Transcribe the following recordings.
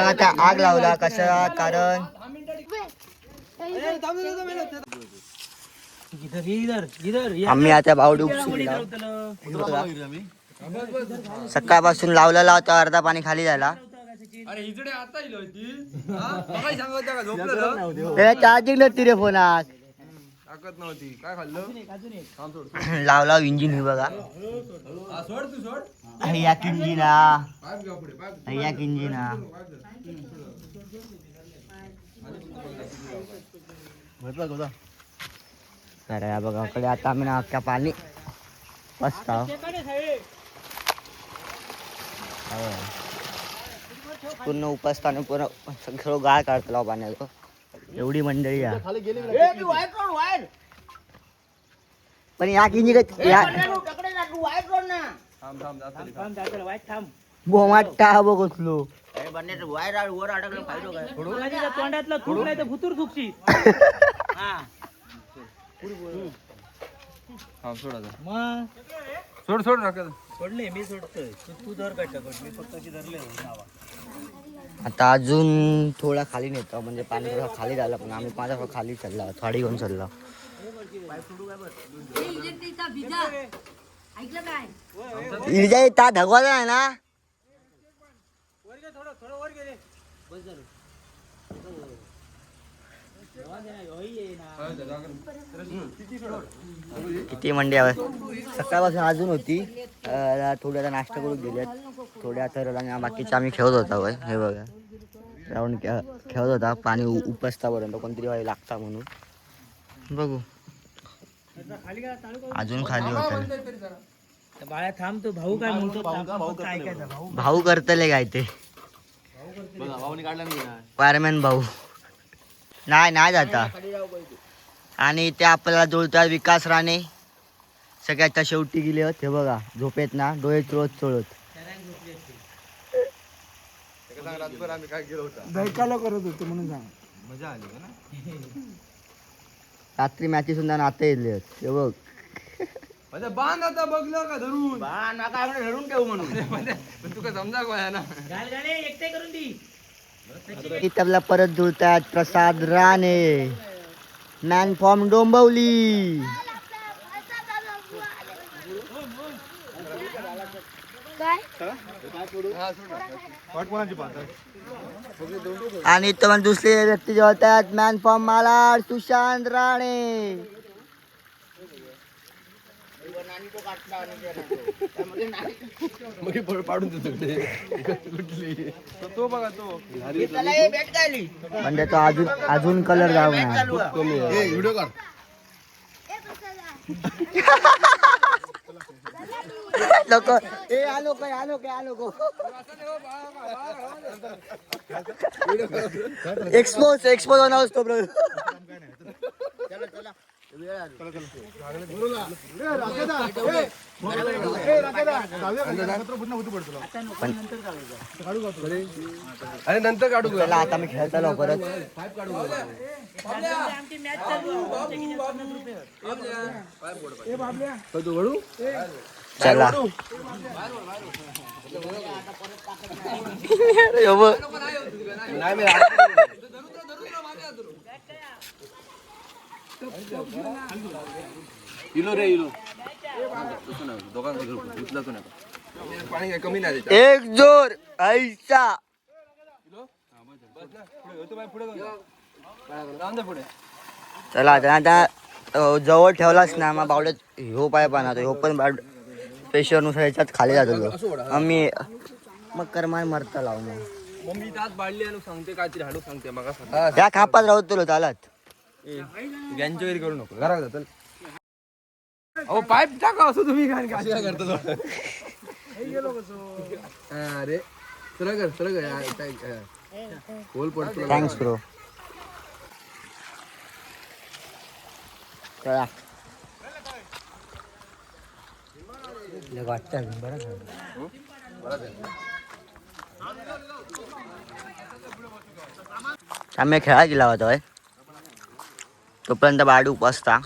आता आग लावला कशा कारण आम्ही आता बावडी सकाळपासून लावलेला होता अर्धा पाणी खाली झाला चार्जिंग नव्हती रे फोनात लावला इंजिन हे बघा एक इंजिन एक इंजिन अरे बघा कडे आता आम्ही ना अख्ख्या पाणी मस्त पूर्ण उपस्थान पूर्ण सगळं गाळ काढतो पाण्याचं एवढी मंडळी आहे पण या किंजी बोमाटा बघलो तोंडातला थूक नाही तर भुतूर थुकशी सोड सोड सोडले मी सोडतोय तू धर मी फक्त धरले आता अजून थोडा खाली नेतो म्हणजे पाणी थोडं खाली झालं पण आम्ही माझा खाली चालला थाळी घेऊन चाललो इजा येता धगवायचा आहे ना किती मंडी आहे सकाळपासून अजून होती थोड्या नाश्ता करून गेल्यात थोड्या तर बाकीच्या आम्ही खेळत होता वय हे बघा राऊंड खेळत होता पाणी उपसतापर्यंत कोणतरी वाई लागता म्हणून बघू अजून खाली होता बाळा थांब तो भाऊ काय म्हणतो भाऊ करतले काय ते फायरमॅन भाऊ नाही जाता आणि ते आपल्याला जोडतात विकास राणे सगळ्याच्या शेवटी गेले होते हे बघा झोपेत ना डोळे चोळत चोळत करत होतो म्हणून सांग मजा आली ना रात्री मॅची सुद्धा नाते येले हे बघ बांध आता बघलं का धरून बाण काय धरून ठेवू म्हणून तू काय समजा कोया ना एकटे करून दी इथला परत जुळतात प्रसाद राणे मॅन फॉर्म डोंबवली आणि तो दुसरे व्यक्ती जे होतात मॅन फॉर्म मालाड सुशांत राणे पाडून देतो तो बघा तो म्हणजे तो अजून कलर जाऊन व्हिडिओ काढ लोक आलो एक्सपोज होणार असतो ब्रो अरे नंतर काढू आता मी खेळता परत चला इलो रे इलो पाणी कमी नाही एक जोर ऐसा चला आता जवळ ठेवलाच ना मग बावड्यात ह्यो पाय पाना ह्यो पण प्रेशर नुसार याच्यात खाली जातो आम्ही मग करमान मरता लावून मम्मी त्यात बाळली आणि सांगते काहीतरी हाडू सांगते मग त्या खापात राहत तुला चालत गॅंजवेरी करू नको घरात जातं अहो पाईप टाका असं तुम्ही काय करता अरे सरळ कर होल पडतो थँक्स ब्रो चला वाटतं आम्ही खेळा गेला होता तोपर्यंत बाडू उपसता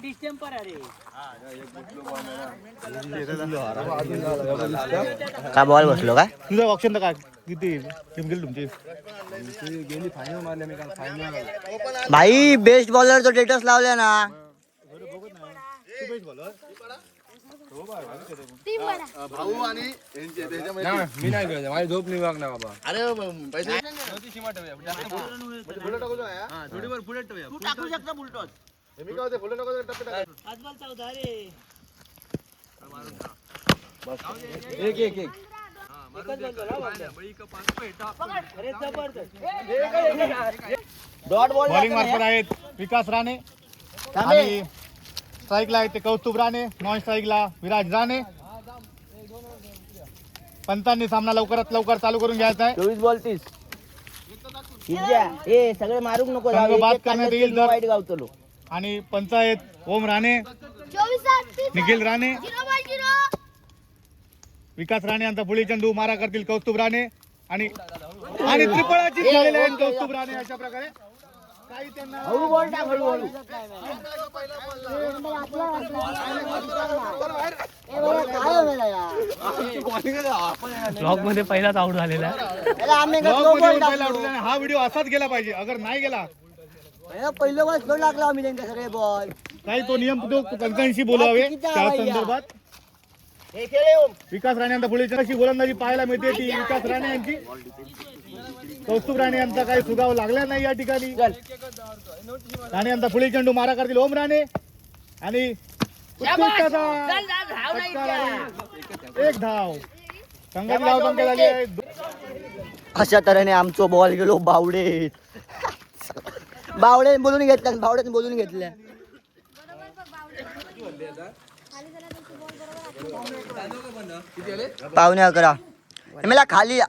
डिस्टेंपर अरे का बॉल बसलो काय तुझं ऑप्शन काय किती टीम गेली तुमची गेली फायनल मारले मी काल फायनल भाई बेस्ट बॉलर तो स्टेटस लावल्या ना मी नाही खेळत माझी झोप नाही ना बाबा एक बॉलिंग मार्फत आहेत विकास राणे आणि स्ट्राईकला आहेत ते कौस्तुभ राणे, नॉन स्ट्राईकला विराज राणे. पंतांनी सामना लवकरात लवकर चालू करून घ्यायचा आहे. 24 बॉल 30 ए सगळे मारूक नको संघ बाद करण्यात येईल तर. वाईट गावतलो आणि पंच आहेत ओम राणे, निखिल राणे, विकास राणे यांचा पुढील चेंडू मारा करतील कौस्तुभ राणे आणि त्रिफळाची खेळलेले आहेत कौस्तुभ राणे. अशा प्रकारे काही त्यांना ब्लॉग मध्ये पहिलाच आउट झालेला आहे. हा व्हिडिओ असाच गेला पाहिजे. अगर नाही गेला पहिलं बॉल स्लो लागला आम्ही त्यांना सगळे बॉल काही तो नियम तो पंचांशी बोलावे त्या संदर्भात. विकास राणे यांचा पुढील चेंडू गोलंदाजी पाहायला मिळते ती विकास राणे यांची. कौस्तुभ राणे यांचा काही सुगाव लागला नाही या ठिकाणी. राणे यांचा पुढील चेंडू मारा करतील ओम राणे आणि उत्कृष्ट एक धाव. संघाची धाव संख्या झाली आहे. अशा तऱ्हेने आमचो बॉल गेलो बावडेत बोलून घेतल्या पावणे 11 मला खाली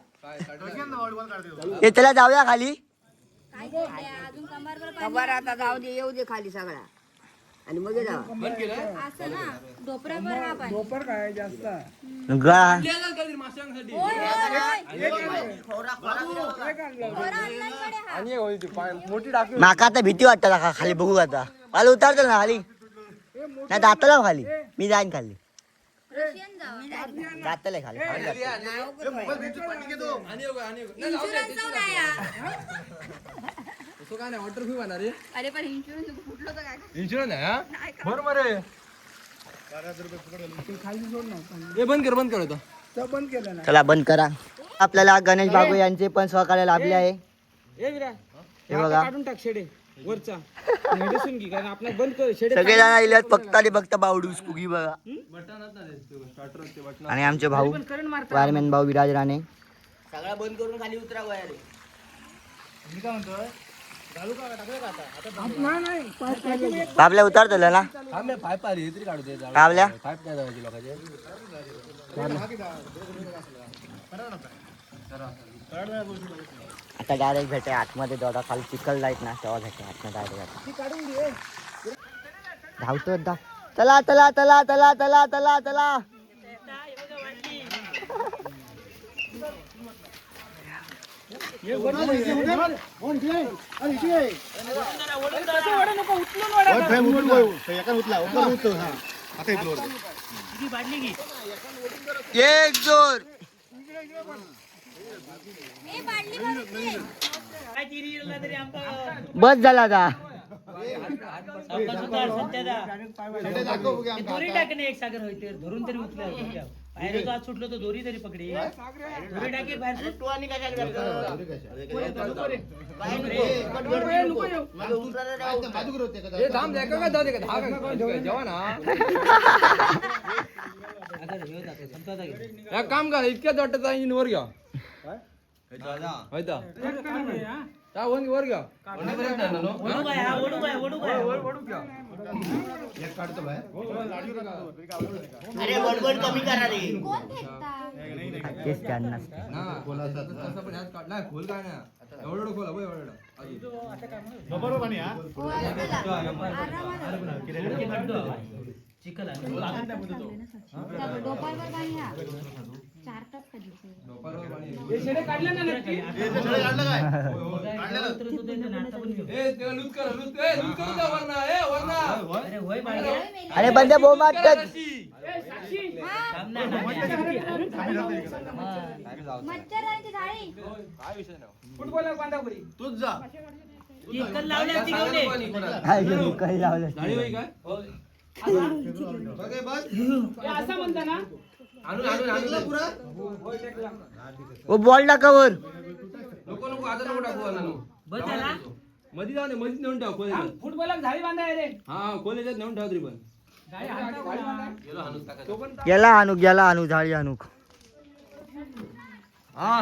त्याला जाऊया खाली खबर आता जाऊ दे येऊ दे खाली सगळा आणि मग माका आता भीती वाटत खाली बघू आता मला उतारतो ना खाली नाही जातला खाली मी जाईन खाली जातले खाली अरे पण इन्शुरन्स कुठलं तर काय इन्शुरन्स आहे हा? बरोबर आहे. हे बंद कर होतं. चला बंद करा. आपल्याला गणेश बाबू यांचे पण सहकार्य लाभले आहे. हे बघा सगळेजण आले फक्त आणि फक्त बावडू स्पुगी बघा. आणि आमचे भाऊ वायरमॅन भाऊ विराज राणे सगळा बंद करून खाली उतरा. बाबल्या उतारतो ना पाईप आली तरी काढू दे. बाबल्या पाईप नाही जायची लोकांचे. आता डायरेक्ट भेटे आतमध्ये दोडा खाली चिखल लाईट ना तेव्हा भेटे आतमध्ये डायरेक्ट धावतो एकदा. चला चला चला चला चला चला चला एक जोर बस झाला आता. दोरी टाकणे एक सागर होते धरून तरी उचल्या बाहेर आज सुटलो तर दोरी तरी पकडे दोरी टाके बाहेर काम का इतक्याच वाटत इंजिन वर घ्या वर घ्या खोल काय ना एवढं खोला चिखल हे शेडे काढलं ना नक्की? अरे होय बाळगे. अरे बंदे बो मारतात फुटबॉल बांधापुरी तूच जा इकडं लावले ती गवले. काही लावलं हे असं म्हणता ना ओ बॉल टाकावर नको आता नको टाकू आणा बस त्याला मध्ये जाऊ दे मध्ये नेऊन टाक कॉलेजात फुटबॉलात झाडी बांधाय रे. हा कॉलेजात नेऊन ठेव तरी पण गाडी हाणता बांधा. गेलो हाणून टाकायचं गेला आणू झाडी आणू हा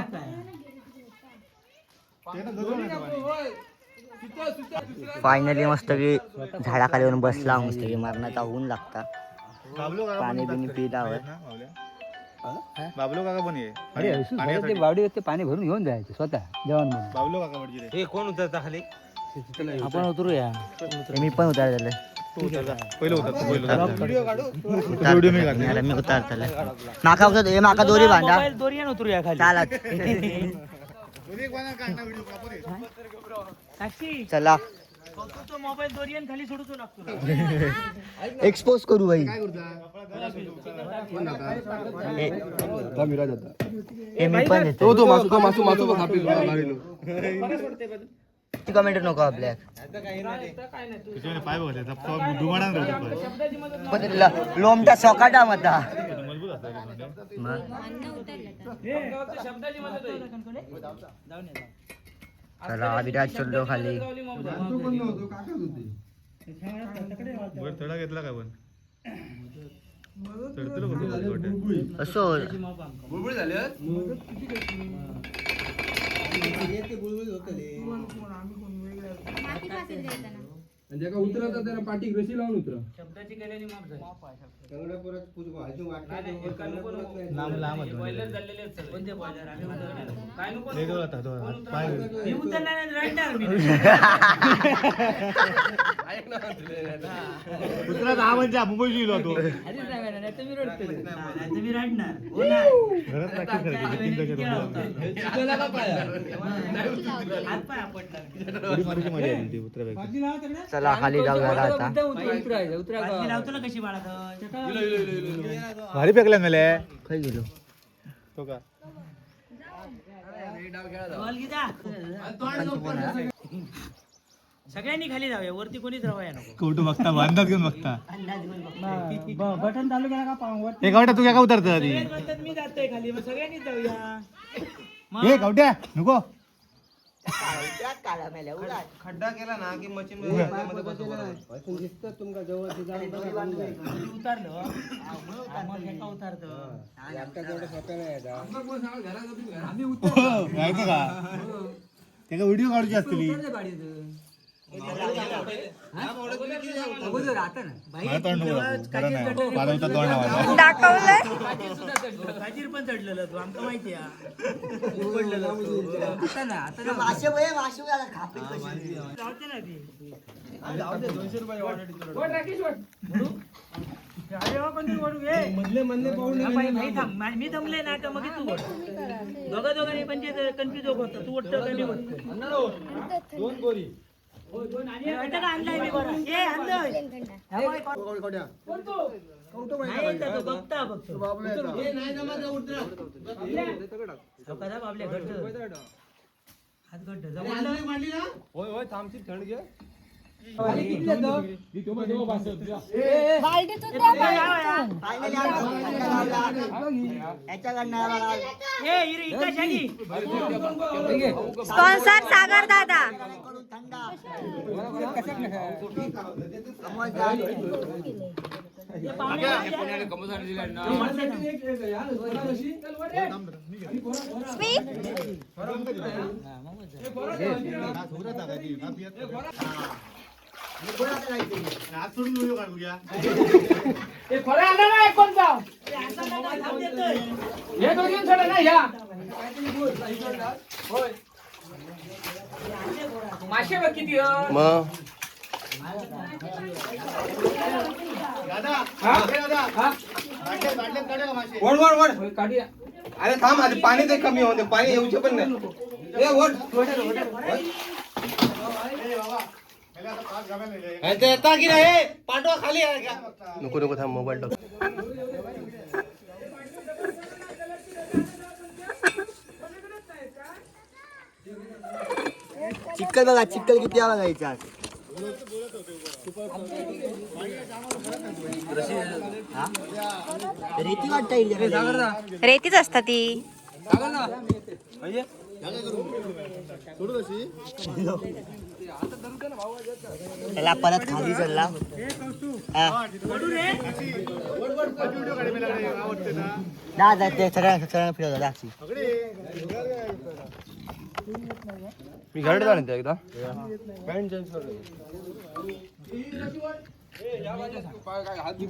फायनली मस्त की झाडाखाली येऊन बसला मस्त की मरणाचा ऊन लागता पाणी बिनी पिलावर बाबलो काका पण ये बावडी ते पाणी भरून घेऊन जायचं स्वतः जेवण म्हणून. बाबलो काका म्हणजे रे हे कोण उतरता खाली आपण उतरूया. मी पण उतारले पहिलं होतं मी उतारतले माका दोरी बांधा मोबाईल दोरी आणि उतरूया खाली. चालत साक्षी, चला तो मोबाईल दोरी आणि खाली सोडून लागतो. एक्सपोज करू भाई हे मी पण येतो तो मासू बघ आपली कमेंट नको आपल्या पाय बघले पण लोमटा सोकाटा मता शब्दाची मदत होईल. चला विराट चढलो खाली थोडा घेतला का पण असो बुळबुळ झाले म्हणजे का उतरता त्याला पाठी कशी लावून उतर शब्दाची केलेली माफ झाली. मी उतरणार नाही, रडणार मी. हा म्हणजे मुंबई तो आधीच सांगायला, नाही तर मी रडतोय. नाही तर मी रडणार. हो ना. हात पाय आपटणार. चला खाली जाऊया आता बादली लावतो ना कशी बाळा भारी फेकल्या मेले खाली गेलो तो का सगळ्यांनी खाली जाऊया, वरती कोणीच राहूया नको. कुठं बघता बांधतात घेऊन बघता बटन चालू केला का पाहून हे कवट्या तू काय उतरत आधी मी जातोय खाली, मग सगळ्यांनीच जाऊया. हे कवट्या नको खड्डा केला ना की मशीन उतारलं मग एका उतारतं. माहिती का त्याचा व्हिडिओ काढूची असतील काजीर पण चढलेलं तू आमचं माहिती आहे. पडलेलं तू. आता ना आता ना. लावते ना ती. वड राकेश वड. अरे हो, पण तू वडू, ए. हा, भाई थांब. मी दमले ना का मग तू वड. दोघांनी पण कन्फ्युज होतं, तू वडतं का मी वडतं. दोन गोरी आता का आणलाय मी बरं. ए, आणलंय. कोण तो? नाही येत तो, बघता बघतो. कसा बाबल्या घट्ट. हात घट्ट. जमलं? होय होय थांबची थंड घे स्पॉन्सर सागर दादा. सोडून व्हिडिओ काढूया मासे बघ किती मग दादा दादा हा? बाटल्यात काढा का मासे वड वड वड काढूया. अरे थांब आधी पाणी ते कमी होते पाणी येऊचे पण नाही ए ओढ नको नको थांब मोबाईल टाक चिक्कल बघा चिक्कल किती आला जायचा रेती वाटत रेतीच असतात ती. त्याला परत खाली चढला ते सगळ्यांना फिरवता मी घरात जाणार एकदा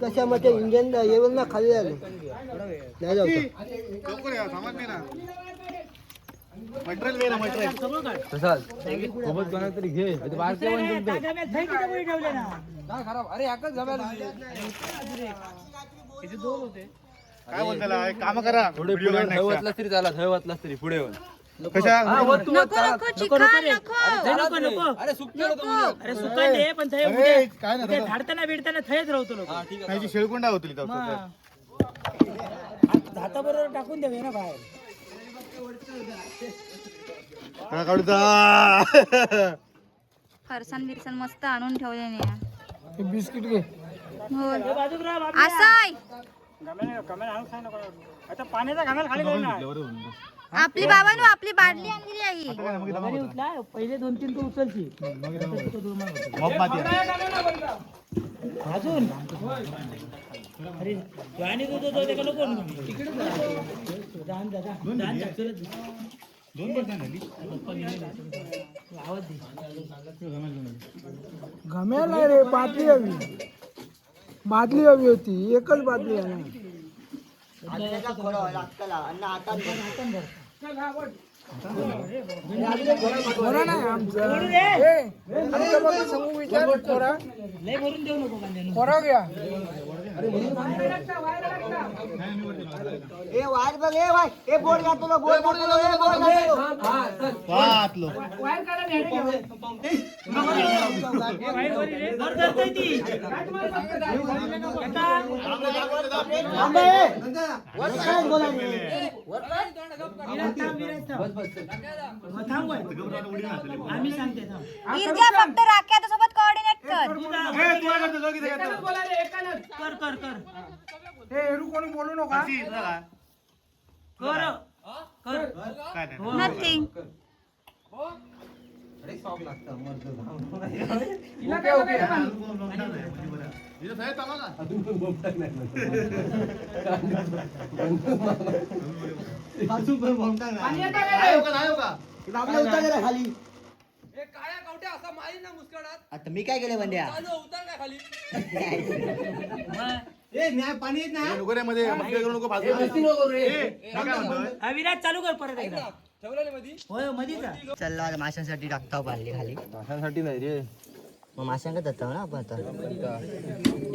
कशामध्ये इंजन येऊन ना खाली झालं नाही जाऊ तसाच सोबत कोणा तरी घे खराब अरे एकच काय बोलताय काम करा पुढे पुढे वाचलास तरी झाला धय वाचलास तरी पुढे कशा नको नको चिकन नको नको अरे सुकते अरे सुकान दे पण थय ए, काय ना उद्या झाडताना बिडताना थयच राहतो लोक त्याची शेळकुंडा होती हाता बरोबर टाकून द्यावे ना बाहेर फरसान बिरसान मस्त आणून ठेवले नाही बिस्किट घे हो बाजूक राहा असाय आता पाण्याचा घामेल खाली करू ना आपली बाबांनो आपली बाटली आणलेली आहे उचला पहिले 2-3 तो उचलची अजून अरे आणि तो तो त्याला नको तिकडे दान दादा दान चलत आवाज दे घमेल नाही रे बादली हवी होती एकच बादली आहे ना खोरा नाही आमचं सांगू विचार खोरा लय भरून देऊ नको कांद्यानं खोरा घ्या ए वाट बघ ए वाट ए बोर्ड घातलो बोर्ड घातलो ए बोर्ड घातलो वर करतोय ती आम्ही सांगते इरजा फक्त राख्या सोबत कोऑर्डिनेट कर कर कर कर हे हेरू कोणी बोलू नका कर कर नथिंग खाली आता मी काय केलं बंड्या विराट चालू कर परत एकदा होय मधीचा चल माशांसाठी टाकता पाहिली खाली माशांसाठी नाही रे मग माशांकडे जातो ना आपण आता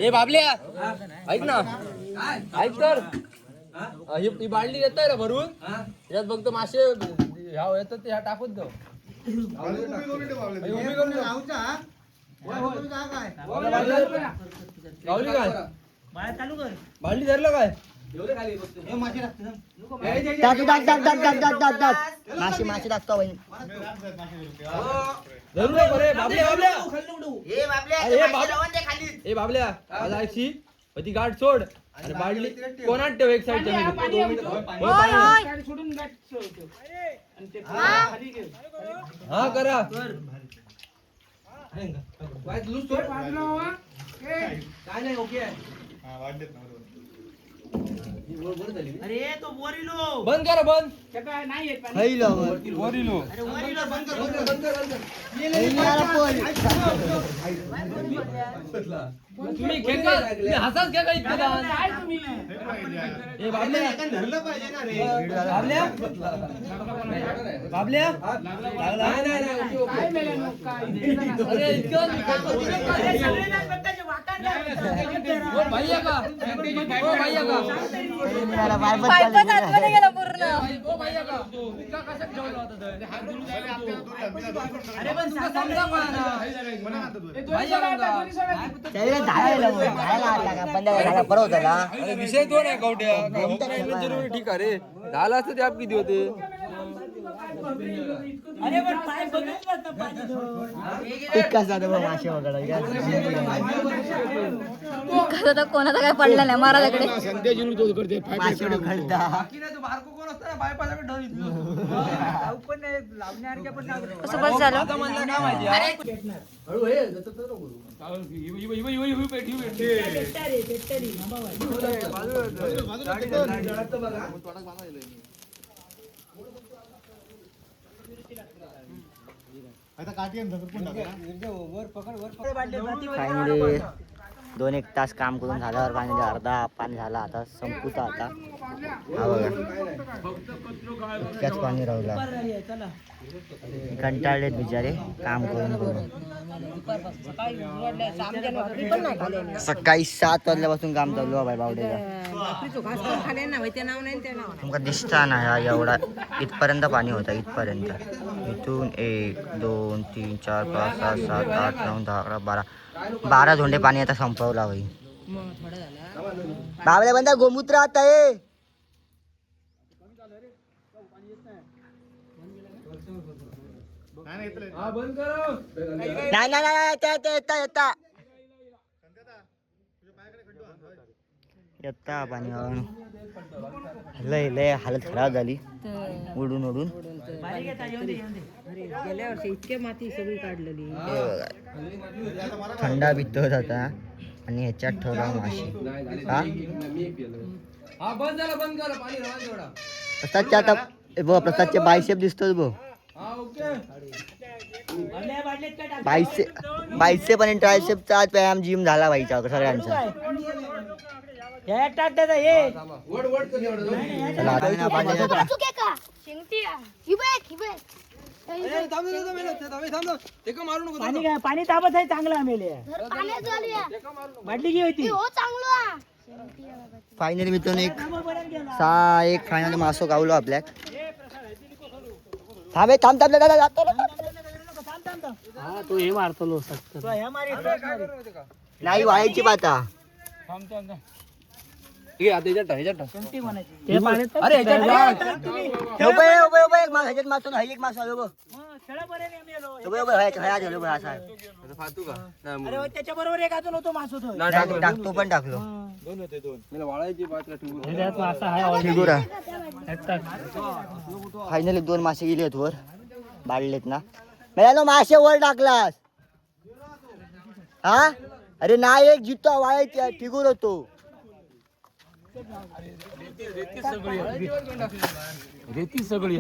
ए बाबल्या ऐक ना ऐक तर ही बाळली येत आहे ना भरून यात फक्त मासे ह्या येतात ते ह्या टाकून जाऊ गावली काय बाळा चालू कर बाळली धरलं काय मासे मासे टाकतो बहीण धरू नको रे बाबल्या ए बाबल्या माझा ऐकशी ती गाठ सोड आणि बाळली कोणात ठेव एक साईडच्या होय होय सोडून हा करा अरे तो वरिलो बंद करा बंद काय नाही येत पाणी. खाईल वरिलो अरे वरिलो बंद कर तुम्ही खेळता तुम्ही हसाच घ्या काही इतकं दान. काय तुम्ही ए बाबल्या बाबल्या नाही नाही नाही अरे इतकं अरे सगळे जण बघताय भैया का ओ भैया का पाईपच आतमध्ये गेला पूर्ण ओ भैया का तुका कशात ठेवलं होतं ते? अरे पण तुका समजा कोणा भैया का परत होता ना अरे विषय दोन आहे कवट्या जरूर ठीक आहे रे झालं असतं ते आप किती होते अरे पण पाय बघितलं ना पाणी इतकाच जातो बघ मासे वगैरे कसं तर कोणाचा काय पडला नाही मारायकडे मासे उडखळता कोण असतं ना बायपासाकडे ठेवली पण लावण्यासारख्या पण कसं बस झालं आता म्हणलं काय माहिती हळू हे आता काठी आणि धरून फायनली 2-1 तास काम करून झाल्यावर फायनली अर्धा पाणी झाला आता संपूचा आता हा बघा इतक्याच पाणी राहिला कंटाळलेत बिचारे काम करून करून सकाळी 7 वाजल्यापासून काम चालू आहे बावड्याचं तुमका दिसता ना ह्या एवढा इथपर्यंत पाणी होता इथपर्यंत इथून 1 2 3 4 5 6 7 8 9 10 11 12 धोंडे पाणी आता संपवला भाई बाबड्या बंदा गोमूत्र आता आहे नाही नाही नाही येता येता येता पाणी लय लय हालत खराब झाली उडून उडून गेल्या वर्षी इतके माती सगळी काढलेली हे बघा. थंडा पितो होता आणि ह्याच्यात ठेवला माशी हा हा बंद झालं पाणी राहा तेवढा प्रसादच्या आता बघ प्रसादचे बायसेप दिसतोच बघ हा ओके बायसेप आणि ट्रायसेपचा आज व्यायाम जिम झाला बाईचा सगळ्यांचा हे टाकतात हे वड वड कर एवढं चला आता ना पाणी येतं. पाणी काय पाणी तापत आहे चांगला आम्ही वाटली की होती फायनली मित्रांनो एक फायनली मासो गावलो आपल्या थांब दादा तू हे मारतो नाही वाळायची पाता ठीक आहे आता ह्याच्यात टाक अरे ह्याच्यात मासो ना एक मासो आलो बघ फातू का त्याच्या बरोबर एक अजून होतो मास होतो टाकतो पण टाकलो मला वाळायची पाच का ठेवू ठिगुरा फायनली 2 मासे गेले आहेत वर बाळलेत ना मिळालो मासे वर टाकलास हा अरे नाही एक जितो वाळायची ठिगुर होतो रेती सगळी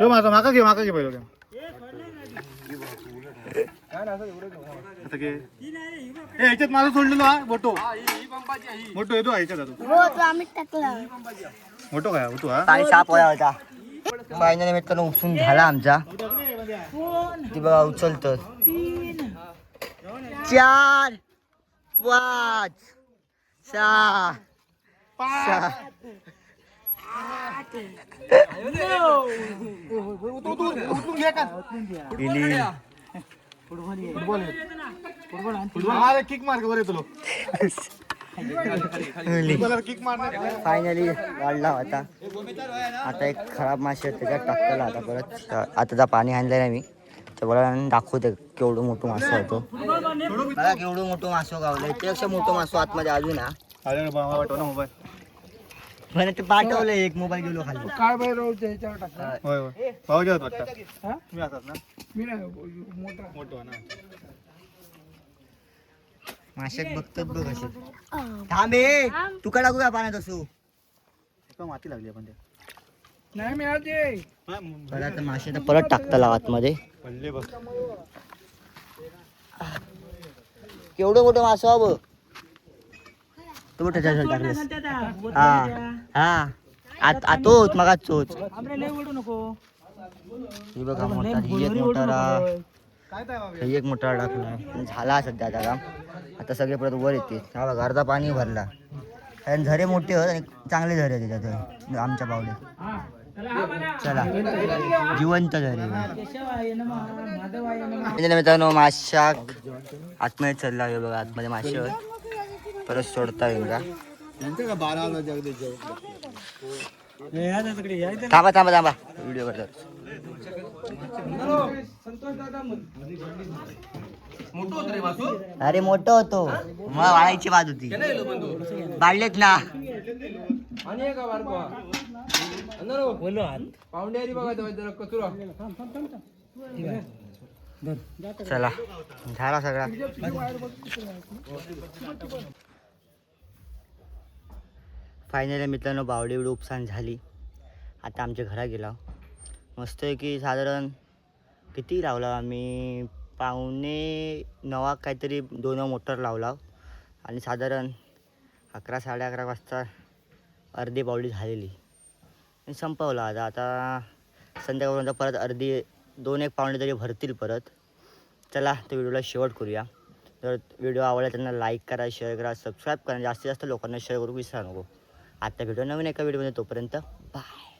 माका घे पहिलं ह्याच्यात माझं सोडलेलो हा मोठो मोठो येतो ह्याच्यात मोठो काय मोठो हा पाणी साफ व्हायला होता फायनली मित्रांनो उपसून झाला आमचा ती बघा उचलत 4 5 6 उचलून घे का फुटबॉल किक मार वर येतो किक मार फायनली वाढला होता आता एक खराब मासे त्याच्यात टाकलेला आता परत आता जर पाणी आणलं नाही मी तर मला दाखवते केवढं मोठं मासं होतो मला केवढं मोठं मासं गावलं त्यापेक्षा मोठं मासं आतमध्ये अजून ना मोबाईल पण ते पाठवलं एक मोबाईल गेलो खाली काय बाहेर ह्याच्यावर टाकला होय होय भाऊजी होत वाटतं मी असतात ना मी नाही मोठा मोठो ना माशाक बघतात बघ असे थांबे तुका टाकू का पाण्यात असो माती लागली आपण नाही मिळाले परत आता मासे तर परत टाकताला आतमध्ये पडले बघ केवढं मोठं मासं हवं तो त्याच्यासाठी टाकलंस हा हा तोच मग चोच आमरे लय ओढू नको ही बघा मोटार, ही एक मोटार, ही एक मोटार टाकला झाला सध्या आता काम. आता सगळे परत वर येतील. हा बघा अर्धा पाणी भरला. कारण झरे मोठे होत आणि चांगले झरे त्याच्यात आमच्या पावडे. चला जिवंत झरे. मित्रांनो माशा आतमध्ये चालला आहे बघा. आतमध्ये मासे परत सोडता येईल का. थांबा थांबा थांबा व्हिडिओ करतात. अरे मोठं होतो मग वाळायची बात होती. बाळलेत ना. आणि का बारको पाहुण्यारी बघा जरा कचरा. चला झाला सगळा. फायनली मित्रांनो बावडी उपसान झाली. आता आमच्या घरा गेला. मस्त आहे की साधारण किती लावला आम्ही 8:45 काहीतरी 2 मोटर लावला आणि साधारण 11 साडे 11 वाजता अर्धी बावडी झालेली आणि संपवला. आता संध्याकाळपर्यंत परत अर्धी 2-1 पावणे तरी भरतील परत. चला तर व्हिडिओला शेवट करूया. जर व्हिडिओ आवडला त्यांना लाईक करा, शेअर करा, सबस्क्राईब करा. जास्तीत जास्त लोकांना शेअर करू विसरा नको. आता व्हिडिओ नवीन एका व्हिडिओमध्ये. तोपर्यंत बाय.